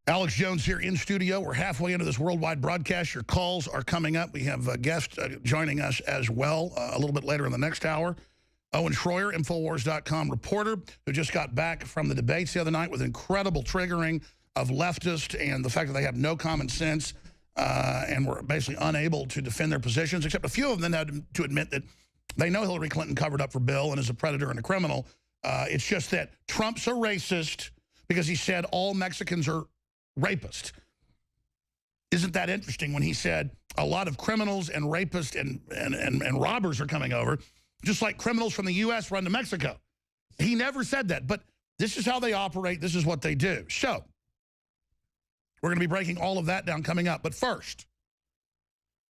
Alex Jones here in studio. We're halfway into this worldwide broadcast. Your calls are coming up. We have a guest joining us as well a little bit later in the next hour. Owen Schroyer, Infowars.com reporter, who just got back from the debates the other night with incredible triggering of leftists and the fact that they have no common sense and were basically unable to defend their positions, except a few of them had to admit that they know Hillary Clinton covered up for Bill and is a predator and a criminal. It's just that Trump's a racist because he said all Mexicans are rapists. Isn't that interesting when he said a lot of criminals and rapists and robbers are coming over, just like criminals from the U.S. run to Mexico? He never said that, but this is how they operate. This is what they do. So we're going to be breaking all of that down coming up. But first,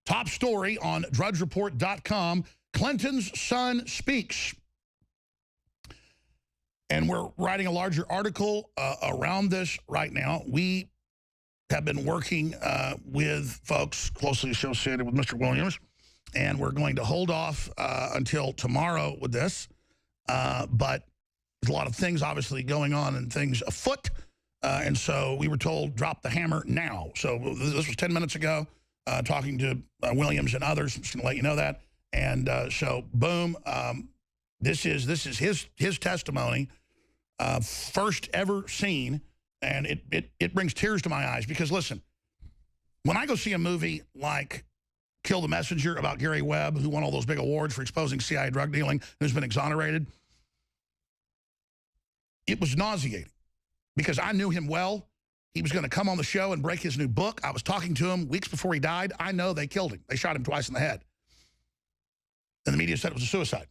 top story on DrudgeReport.com, Clinton's son speaks. And we're writing a larger article around this right now. We have been working with folks closely associated with Mr. Williams, and we're going to hold off until tomorrow with this. But there's a lot of things obviously going on and things afoot. And so we were told, drop the hammer now. So this was 10 minutes ago, talking to Williams and others. I'm just going to let you know that. And so, boom, this is his testimony, first ever seen, and it brings tears to my eyes because, listen, when I go see a movie like Kill the Messenger about Gary Webb, who won all those big awards for exposing CIA drug dealing, who's been exonerated, it was nauseating because I knew him well. He was going to come on the show and break his new book. I was talking to him weeks before he died. I know they killed him. They shot him twice in the head. And the media said it was a suicide.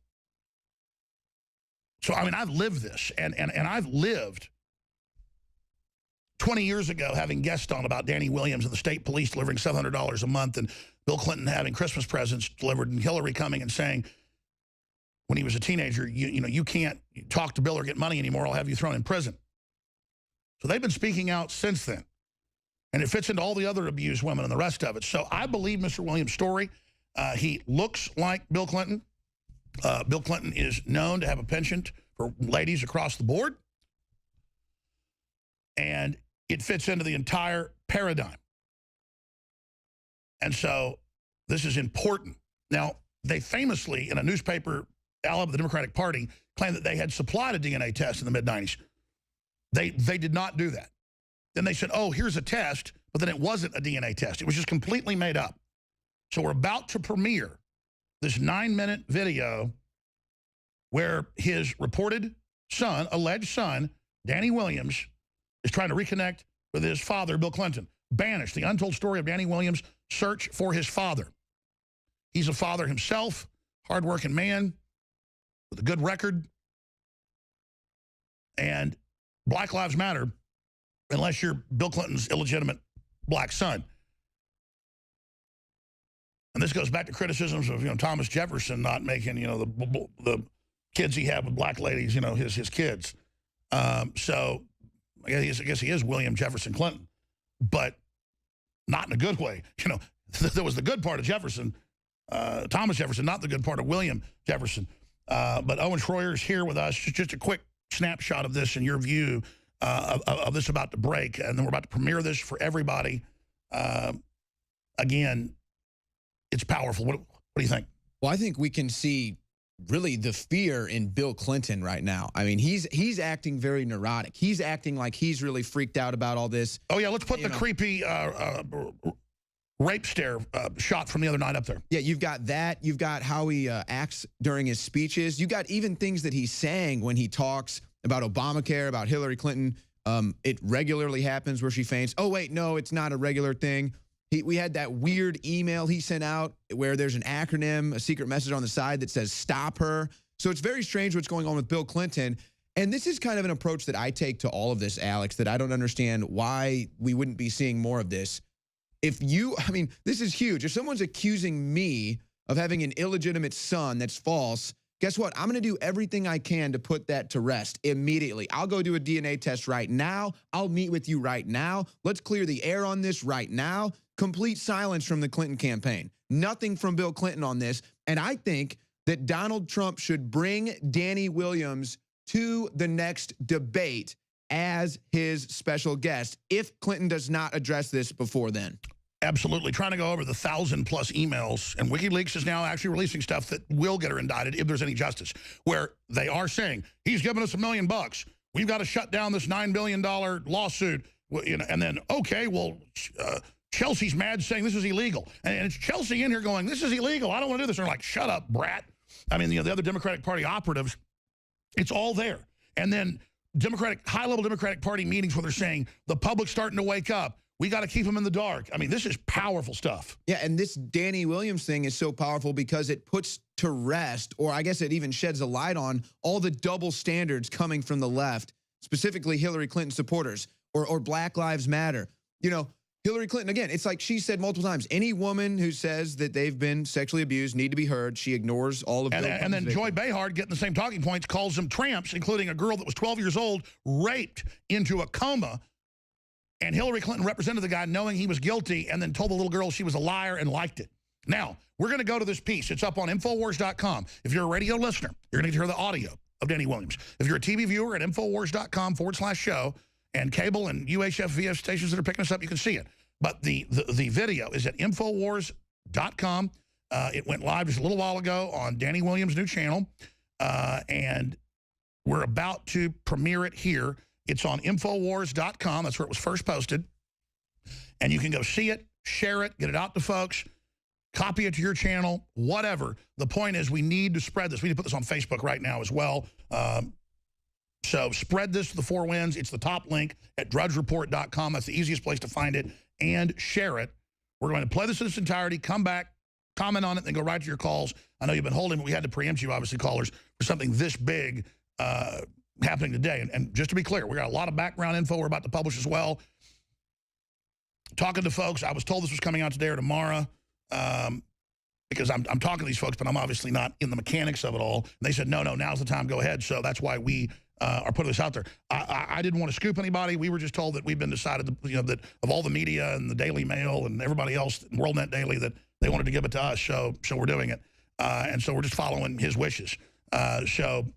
So, I mean, I've lived this, and I've lived 20 years ago having guests on about Danny Williams and the state police delivering $700 a month and Bill Clinton having Christmas presents delivered and Hillary coming and saying when he was a teenager, you can't talk to Bill or get money anymore, I'll have you thrown in prison. So they've been speaking out since then. And it fits into all the other abused women and the rest of it. So I believe Mr. Williams' story. He looks like Bill Clinton. Bill Clinton is known to have a penchant for ladies across the board. And it fits into the entire paradigm. And so this is important. Now, they famously, in a newspaper, of the Democratic Party, claimed that they had supplied a DNA test in the mid-90s. They did not do that. Then they said, oh, here's a test, but then it wasn't a DNA test. It was just completely made up. So we're about to premiere this 9-minute video where his reported son, alleged son, Danny Williams, is trying to reconnect with his father, Bill Clinton. Banished, the untold story of Danny Williams' search for his father. He's a father himself, hardworking man with a good record. And Black Lives Matter unless you're Bill Clinton's illegitimate black son. And this goes back to criticisms of, Thomas Jefferson not making, the kids he had with black ladies, his kids. So I guess he is William Jefferson Clinton, but not in a good way. There was the good part of Jefferson, Thomas Jefferson, not the good part of William Jefferson. But Owen Schroyer is here with us. Just a quick snapshot of this and your view of this about to break. And then we're about to premiere this for everybody. Again, it's powerful. What do you think? Well, I think we can see really the fear in Bill Clinton right now. I mean, he's acting very neurotic. He's acting like he's really freaked out about all this. Oh, yeah, let's put the creepy rape stare shot from the other night up there. Yeah, you've got that. You've got how he acts during his speeches. You got even things that he's saying when he talks about Obamacare, about Hillary Clinton. It regularly happens where she faints. Oh, wait, no, it's not a regular thing. We had that weird email he sent out where there's an acronym, a secret message on the side that says stop her. So it's very strange what's going on with Bill Clinton. And this is kind of an approach that I take to all of this, Alex, that I don't understand why we wouldn't be seeing more of this. This is huge. If someone's accusing me of having an illegitimate son that's false, guess what? I'm going to do everything I can to put that to rest immediately. I'll go do a DNA test right now. I'll meet with you right now. Let's clear the air on this right now. Complete silence from the Clinton campaign. Nothing from Bill Clinton on this. And I think that Donald Trump should bring Danny Williams to the next debate as his special guest if Clinton does not address this before then. Absolutely. Trying to go over the 1,000+ emails, and WikiLeaks is now actually releasing stuff that will get her indicted if there's any justice, where they are saying, he's given us $1 million. We've got to shut down this $9 billion lawsuit. You know, and then, okay, well, Chelsea's mad saying this is illegal. And it's Chelsea in here going, this is illegal. I don't want to do this. And they're like, shut up, brat. I mean, you know, the other Democratic Party operatives, it's all there. And then high-level Democratic Party meetings where they're saying the public's starting to wake up. We got to keep them in the dark. I mean, this is powerful stuff. Yeah, and this Danny Williams thing is so powerful because it puts to rest, or I guess it even sheds a light on, all the double standards coming from the left, specifically Hillary Clinton supporters or Black Lives Matter. You know, Hillary Clinton, again, it's like she said multiple times, any woman who says that they've been sexually abused need to be heard. She ignores all of those. And then Joy Behar, getting the same talking points, calls them tramps, including a girl that was 12 years old, raped into a coma. And Hillary Clinton represented the guy knowing he was guilty and then told the little girl she was a liar and liked it. Now, we're going to go to this piece. It's up on Infowars.com. If you're a radio listener, you're going to hear the audio of Danny Williams. If you're a TV viewer at Infowars.com/show and cable and UHF VF stations that are picking us up, you can see it. But the video is at Infowars.com. It went live just a little while ago on Danny Williams' new channel. And we're about to premiere it here. It's on Infowars.com. That's where it was first posted. And you can go see it, share it, get it out to folks, copy it to your channel, whatever. The point is we need to spread this. We need to put this on Facebook right now as well. So spread this to the four winds. It's the top link at drudgereport.com. That's the easiest place to find it. And share it. We're going to play this in its entirety, come back, comment on it, then go right to your calls. I know you've been holding, but we had to preempt you, obviously, callers, for something this big happening today. And just to be clear, we got a lot of background info we're about to publish as well. Talking to folks, I was told this was coming out today or tomorrow because I'm talking to these folks, but I'm obviously not in the mechanics of it all. And they said, no, now's the time, go ahead. So that's why we are putting this out there. I didn't want to scoop anybody. We were just told that we've been decided, that of all the media and the Daily Mail and everybody else, WorldNet Daily, that they wanted to give it to us. So we're doing it. And so we're just following his wishes. So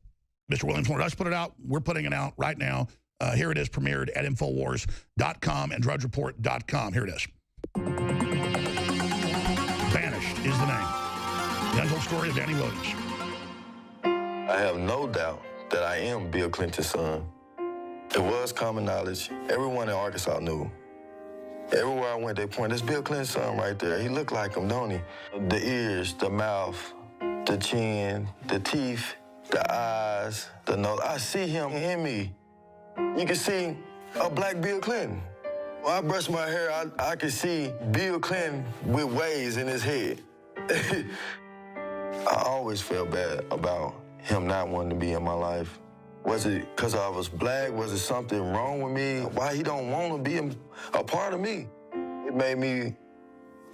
Mr. Williams wanted us to put it out. We're putting it out right now. Here it is, premiered at Infowars.com and DrudgeReport.com. Here it is. Banished is the name. The untold story of Danny Williams. I have no doubt that I am Bill Clinton's son. It was common knowledge. Everyone in Arkansas knew. Everywhere I went, they pointed, "That's Bill Clinton's son right there. He looked like him, don't he?" The ears, the mouth, the chin, the teeth, the eyes, the nose. I see him in me. You can see a black Bill Clinton. When I brush my hair, I can see Bill Clinton with waves in his head. I always felt bad about him not wanting to be in my life. Was it because I was black? Was it something wrong with me? Why he don't want to be a part of me? It made me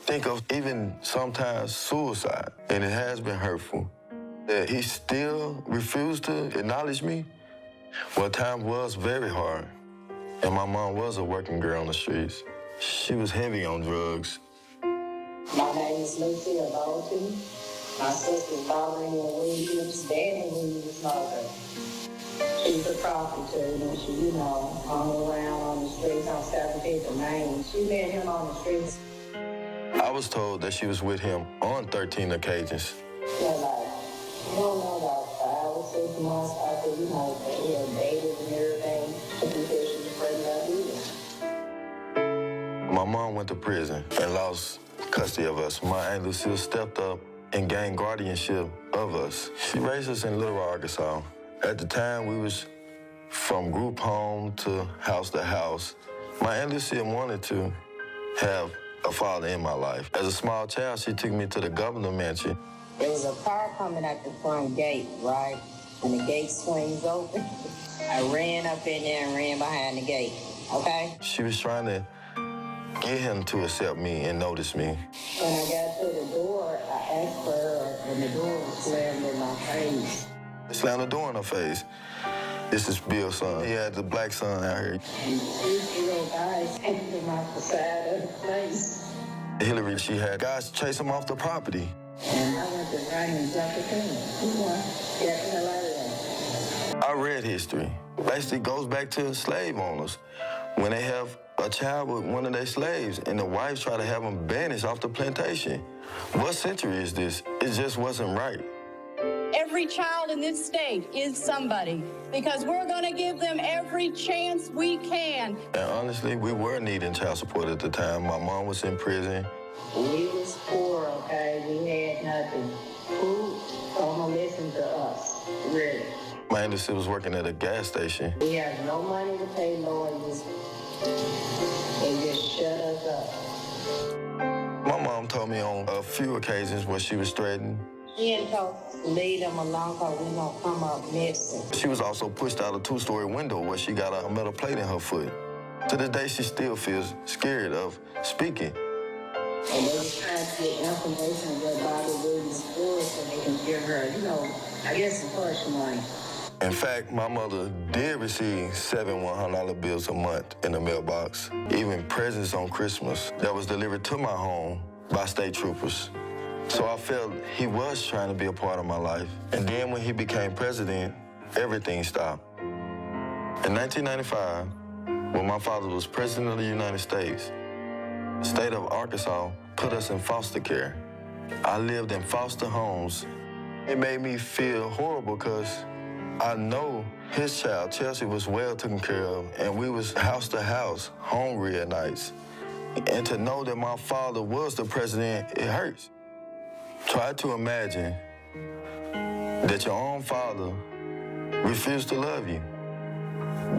think of even sometimes suicide, and it has been hurtful. That he still refused to acknowledge me. Well, time was very hard, and my mom was a working girl on the streets. She was heavy on drugs. My name is Lucille Bolton. My sister's Valerie Williams, Danny Williams' mother. She's a prostitute, and she, hung around on the streets on 17th and Main. She met him on the streets. I was told that she was with him on 13 occasions. Yeah, like, you don't know, about 5 or 6 months after, they had dated and everything. She said she was pregnant with him. My mom went to prison and lost custody of us. My Aunt Lucille stepped up and gained guardianship of us. She raised us in Little Rock, Arkansas. At the time, we was from group home to house. My Aunt Lucille wanted to have a father in my life. As a small child, she took me to the governor mansion. There was a car coming at the front gate, right? And the gate swings open. I ran up in there and ran behind the gate, okay? She was trying to get him to accept me and notice me. When I got to the door, I asked for her, and the door was slammed in my face. Slammed the door in her face. This is Bill's son. He had the black son out here. And 2 little guys hit him off the side of the place. Hillary, she had guys chase him off the property. And I went to run and jump the fence. He won. Get the hell out of I read history. Basically goes back to slave owners. When they have a child with one of their slaves and the wives try to have them banished off the plantation. What century is this? It just wasn't right. Every child in this state is somebody because we're going to give them every chance we can. And honestly, we were needing child support at the time. My mom was in prison. We was poor, okay? We had nothing. Who gonna listen to us, really? My auntie was working at a gas station. We have no money to pay lawyers. They just shut us up. My mom told me on a few occasions where she was threatened. She didn't talk, leave them alone because we gonna come up missing. She was also pushed out a 2-story window where she got a metal plate in her foot. To this day, she still feels scared of speaking. And they was trying to get information about Bobby Williams' story so they can give her, I guess the first money. In fact, my mother did receive 7 $100 bills a month in the mailbox, even presents on Christmas that was delivered to my home by state troopers. So I felt he was trying to be a part of my life. And then when he became president, everything stopped. In 1995, when my father was president of the United States, the state of Arkansas put us in foster care. I lived in foster homes. It made me feel horrible because I know his child, Chelsea, was well taken care of, and we was house to house, hungry at nights. And to know that my father was the president, it hurts. Try to imagine that your own father refused to love you,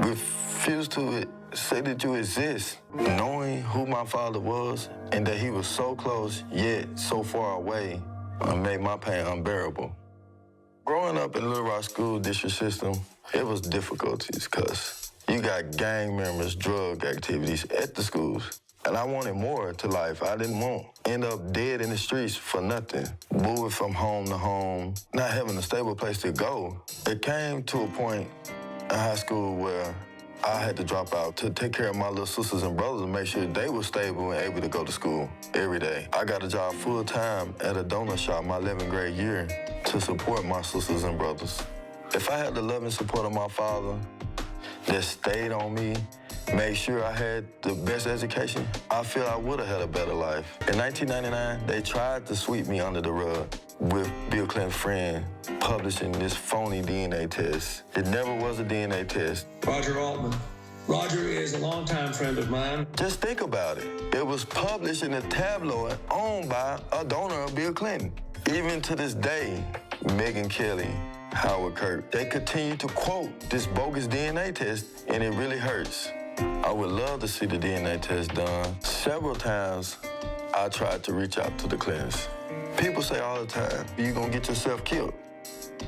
refused to say that you exist, knowing who my father was and that he was so close yet so far away, made my pain unbearable. Growing up in Little Rock School District system, it was difficulties because you got gang members, drug activities at the schools. And I wanted more to life. I didn't want to end up dead in the streets for nothing. Moving from home to home, not having a stable place to go. It came to a point in high school where I had to drop out to take care of my little sisters and brothers and make sure they were stable and able to go to school every day. I got a job full-time at a donut shop my 11th grade year to support my sisters and brothers. If I had the love and support of my father that stayed on me, made sure I had the best education, I feel I would have had a better life. In 1999, they tried to sweep me under the rug with Bill Clinton's friend publishing this phony DNA test. It never was a DNA test. Roger Altman. Roger is a longtime friend of mine. Just think about it. It was published in a tabloid owned by a donor of Bill Clinton. Even to this day, Megyn Kelly, Howard Kirk, they continue to quote this bogus DNA test, and it really hurts. I would love to see the DNA test done. Several times, I tried to reach out to the Clintons. People say all the time, you're gonna get yourself killed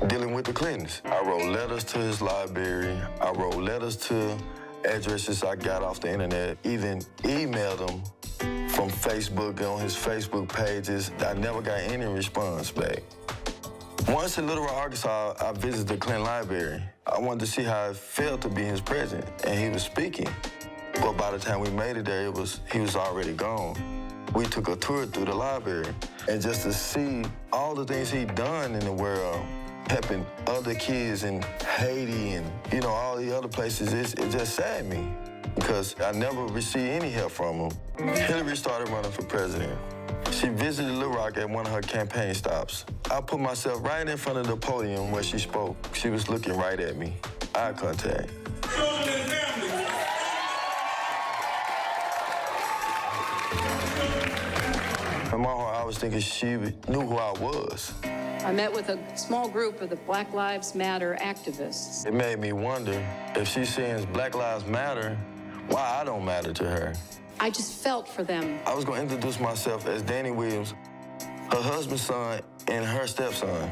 dealing with the Clintons. I wrote letters to his library. I wrote letters to addresses I got off the internet, even emailed him from Facebook on his Facebook pages. I never got any response back. Once in Little Rock, Arkansas, I visited the Clinton Library. I wanted to see how it felt to be his president, and he was speaking. But by the time we made it there, he was already gone. We took a tour through the library, and just to see all the things he'd done in the world, helping other kids in Haiti and, all the other places, it just saddened me because I never received any help from him. Hillary started running for president. She visited Little Rock at one of her campaign stops. I put myself right in front of the podium where she spoke. She was looking right at me, eye contact. In my heart, I was thinking she knew who I was. I met with a small group of the Black Lives Matter activists. It made me wonder if she's saying Black Lives Matter, why I don't matter to her. I just felt for them. I was going to introduce myself as Danny Williams, her husband's son, and her stepson.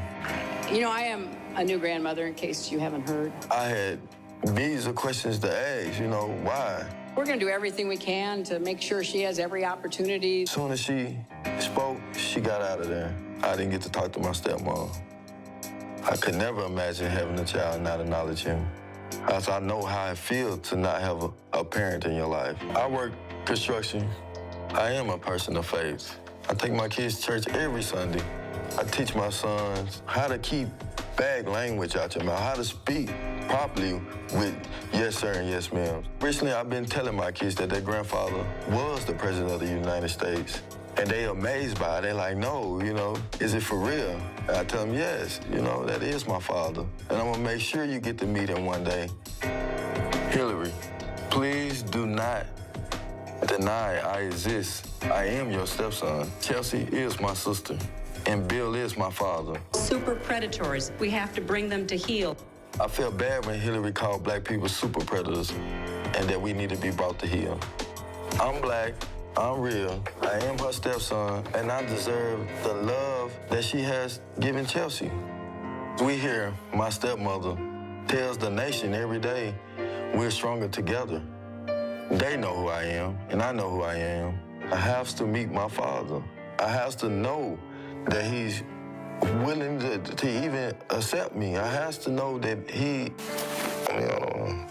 I am a new grandmother, in case you haven't heard. I had millions of questions to ask, why? We're going to do everything we can to make sure she has every opportunity. As soon as she spoke, she got out of there. I didn't get to talk to my stepmom. I could never imagine having a child and not acknowledge him. As I know how it feels to not have a parent in your life. I work construction. I am a person of faith. I take my kids to church every Sunday. I teach my sons how to keep bad language out your mouth, how to speak properly with yes sir and yes ma'am. Recently, I've been telling my kids that their grandfather was the president of the United States. And they amazed by it. They're like, no, you know, is it for real? And I tell them, yes, you know, that is my father. And I'm gonna make sure you get to meet him one day. Hillary, please do not deny I exist. I am your stepson. Chelsea is my sister. And Bill is my father. Super predators. We have to bring them to heel. I felt bad when Hillary called black people super predators and that we need to be brought to heel. I'm black. I'm real. I am her stepson, and I deserve the love that she has given Chelsea. We hear my stepmother tells the nation every day, we're stronger together. They know who I am, and I know who I am. I have to meet my father. I have to know that he's willing to even accept me. I have to know that he, you know,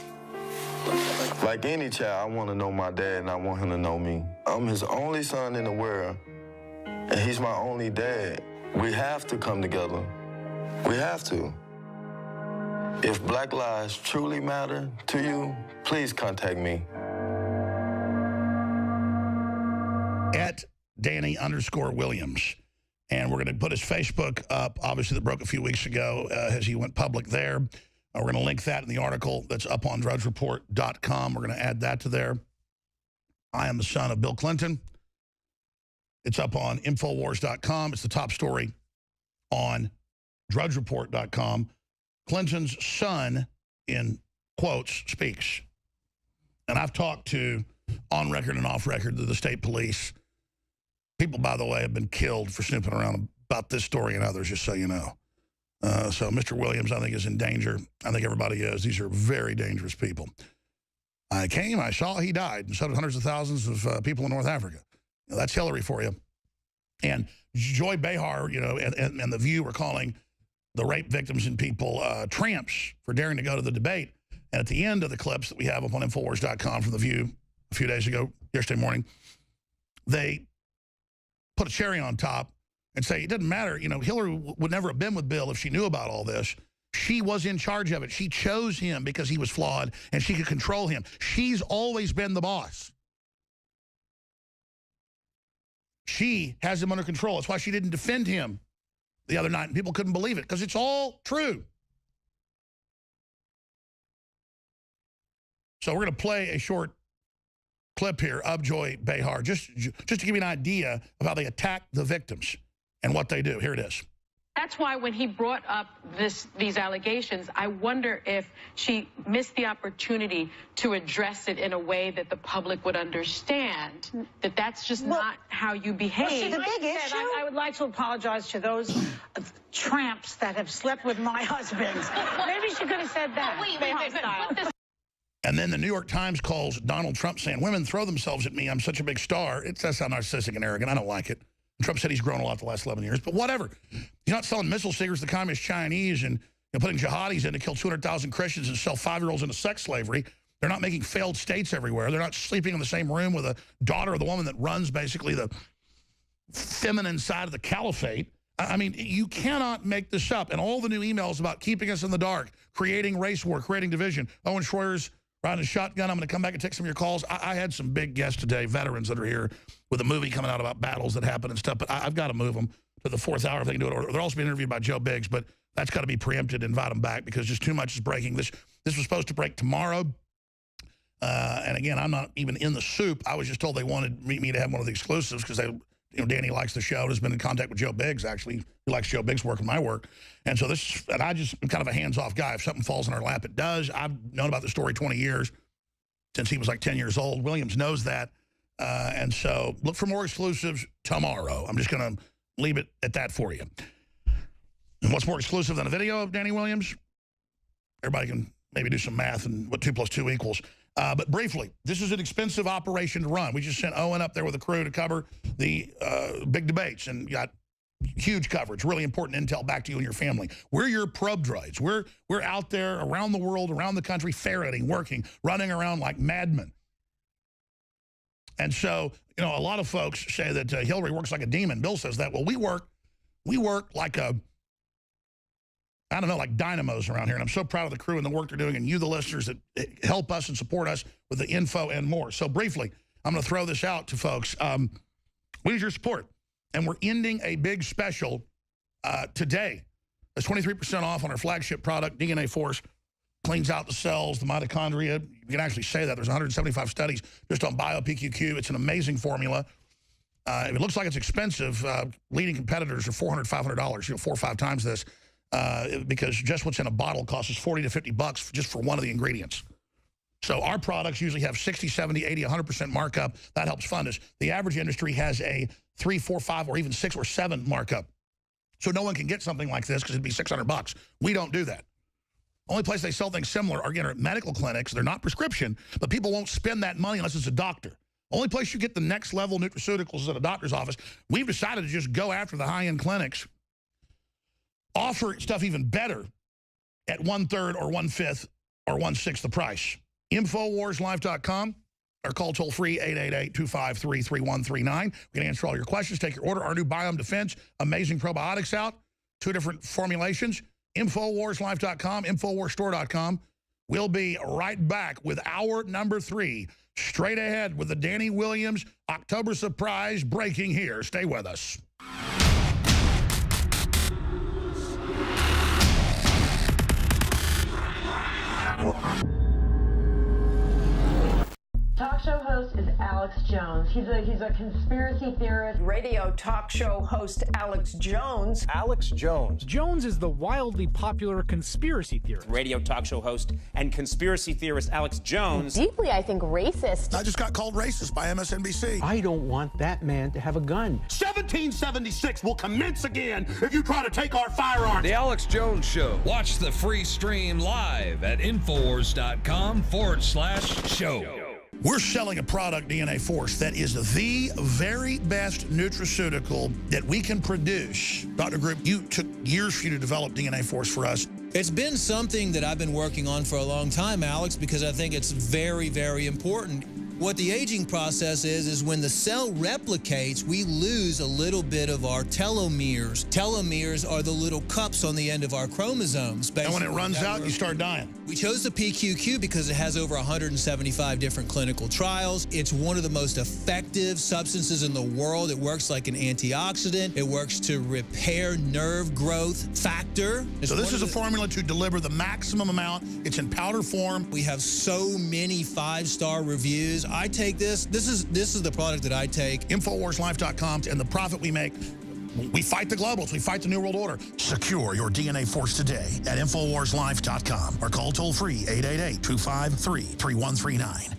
like any child, I want to know my dad and I want him to know me. I'm his only son in the world, and he's my only dad. We have to come together. We have to. If Black lives truly matter to you, please contact me. At Danny_Williams. And we're going to put his Facebook up, obviously, that broke a few weeks ago as he went public there. We're going to link that in the article that's up on drudgereport.com. We're going to add that to there. I am the son of Bill Clinton. It's up on Infowars.com. It's the top story on drudgereport.com. Clinton's son, in quotes, speaks. And I've talked to, on record and off record, to the state police. People, by the way, have been killed for snooping around about this story and others, just so you know. So Mr. Williams, I think, is in danger. I think everybody is. These are very dangerous people. I came, I saw, he died, and so did hundreds of thousands of people in North Africa. You know, that's Hillary for you. And Joy Behar, you know, and The View were calling the rape victims and people tramps for daring to go to the debate. And at the end of the clips that we have up on Infowars.com from The View a few days ago, yesterday morning, they put a cherry on top and say, it doesn't matter, you know, Hillary would never have been with Bill if she knew about all this. She was in charge of it. She chose him because he was flawed and she could control him. She's always been the boss. She has him under control. That's why she didn't defend him the other night, and people couldn't believe it because it's all true. So we're going to play a short clip here of Joy Behar, just to give you an idea of how they attack the victims and what they do. Here it is. That's why when he brought up these allegations, I wonder if she missed the opportunity to address it in a way that the public would understand that that's just not how you behave. Well, the big issue. I would like to apologize to those tramps that have slept with my husband. Maybe she could have said that. Wait. And then the New York Times calls Donald Trump saying, women throw themselves at me. I'm such a big star. It does sound narcissistic and arrogant. I don't like it. Trump said he's grown a lot the last 11 years, but whatever. He's not selling missile seekers to the communist Chinese and putting jihadis in to kill 200,000 Christians and sell 5-year-olds into sex slavery. They're not making failed states everywhere. They're not sleeping in the same room with a daughter of the woman that runs basically the feminine side of the caliphate. I mean, you cannot make this up. And all the new emails about keeping us in the dark, creating race war, creating division. Owen Schroyer's riding a shotgun. I'm going to come back and take some of your calls. I had some big guests today, veterans that are here with a movie coming out about battles that happen and stuff, but I've got to move them to the 4th hour if they can do it. Or they're also being interviewed by Joe Biggs, but that's got to be preempted and invite them back because just too much is breaking. This was supposed to break tomorrow. And again, I'm not even in the soup. I was just told they wanted me to have one of the exclusives because they, Danny likes the show, has been in contact with Joe Biggs, actually. He likes Joe Biggs' work and my work. And so and I just am kind of a hands-off guy. If something falls in our lap, it does. I've known about the story 20 years, since he was like 10 years old. Williams knows that. And so look for more exclusives tomorrow. I'm just going to leave it at that for you. And what's more exclusive than a video of Danny Williams? Everybody can maybe do some math and what 2 + 2 equals. But briefly, this is an expensive operation to run. We just sent Owen up there with a crew to cover the big debates and got huge coverage, really important intel back to you and your family. We're your probe droids. We're out there around the world, around the country, ferreting, working, running around like madmen. And so, a lot of folks say that Hillary works like a demon. Bill says that. Well, we work like a I don't know, like dynamos around here. And I'm so proud of the crew and the work they're doing, and you, the listeners, that help us and support us with the info and more. So briefly, I'm going to throw this out to folks. We need your support. And we're ending a big special today. It's 23% off on our flagship product, DNA Force. Cleans out the cells, the mitochondria. You can actually say that. There's 175 studies just on BioPQQ. It's an amazing formula. If it looks like it's expensive, leading competitors are $400, $500, 4 or 5 times this, because just what's in a bottle costs us $40 to $50 just for one of the ingredients. So our products usually have 60, 70, 80, 100% markup. That helps fund us. The average industry has a 3, 4, 5, or even 6 or 7 markup. So no one can get something like this because it'd be $600. We don't do that. Only place they sell things similar are, again, at medical clinics. They're not prescription, but people won't spend that money unless it's a doctor. Only place you get the next level nutraceuticals is at a doctor's office. We've decided to just go after the high-end clinics, offer stuff even better at 1/3 or 1/5 or 1/6 the price. InfoWarsLife.com or call toll-free 888-253-3139. We can answer all your questions, take your order. Our new Biome Defense, amazing probiotics out, 2 different formulations. InfoWarsLife.com, InfoWarsStore.com. We'll be right back with hour number 3, straight ahead with the Danny Williams October surprise breaking here. Stay with us. Talk show host is Alex Jones. He's a conspiracy theorist. Radio talk show host Alex Jones. Alex Jones. Jones is the wildly popular conspiracy theorist. Radio talk show host and conspiracy theorist Alex Jones. Deeply, I think, racist. I just got called racist by MSNBC. I don't want that man to have a gun. 1776 will commence again if you try to take our firearms. The Alex Jones Show. Watch the free stream live at Infowars.com/show. We're selling a product, DNA Force, that is the very best nutraceutical that we can produce. Dr. Group, you took years for you to develop DNA Force for us. It's been something that I've been working on for a long time, Alex, because I think it's very, very important. What the aging process is when the cell replicates, we lose a little bit of our telomeres. Telomeres are the little cups on the end of our chromosomes. And when it runs out, you start dying. We chose the PQQ because it has over 175 different clinical trials. It's one of the most effective substances in the world. It works like an antioxidant. It works to repair nerve growth factor. So this is a formula to deliver the maximum amount. It's in powder form. We have so many 5-star reviews. I take this. This is the product that I take. InfoWarsLife.com, and the profit we make, we fight the globals. We fight the New World Order. Secure your DNA Force today at InfoWarsLife.com or call toll-free 888-253-3139.